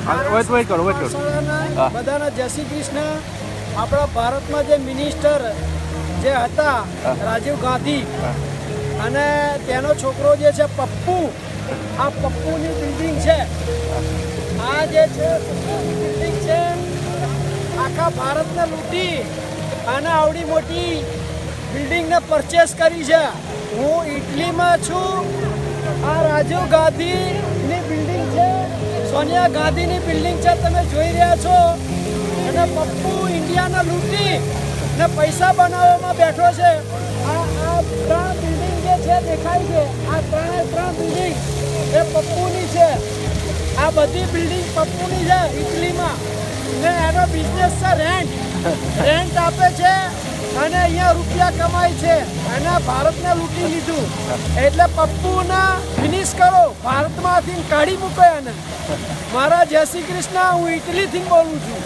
Wet કરો બધાના જય શ્રી કૃષ્ણ. આપણા ભારતમાં જે મિનિસ્ટર જે હતા રાજીવ ગાંધી અને તેનો છોકરો જે છે પપ્પુ, આ પપ્પુની બિલ્ડિંગ છે. આ જે છે પપ્પુની બિલ્ડિંગ છે, આખા ભારતને લૂંટી અને આવડી મોટી બિલ્ડિંગને પરચેસ કરી છે. હું ઇટલીમાં છું. આ રાજીવ ગાંધીની બિલ્ડિંગ છે, સોનિયા ગાંધીની બિલ્ડિંગ છે, તમે જોઈ રહ્યા છો. અને પપ્પુ ઇન્ડિયાને લૂંટી ને પૈસા બનાવવામાં બેઠો છે. આ ત્રણ બિલ્ડિંગ જે છે દેખાય છે, આ ત્રણ બિલ્ડિંગ એ પપ્પુની છે. આ બધી બિલ્ડિંગ પપ્પુની છે ઇટલીમાં. ને એનો બિઝનેસ છે રેન્ટ આપે છે અને અહીંયા રૂપિયા કમાય છે. અને ભારતને લૂંટી લીધું. એટલે પપ્પુના ફિનિશ કરો, ભારતમાંથી કાઢી મૂકો એને. મારા જય શ્રી કૃષ્ણ. હું ઇટલીથી બોલું છું.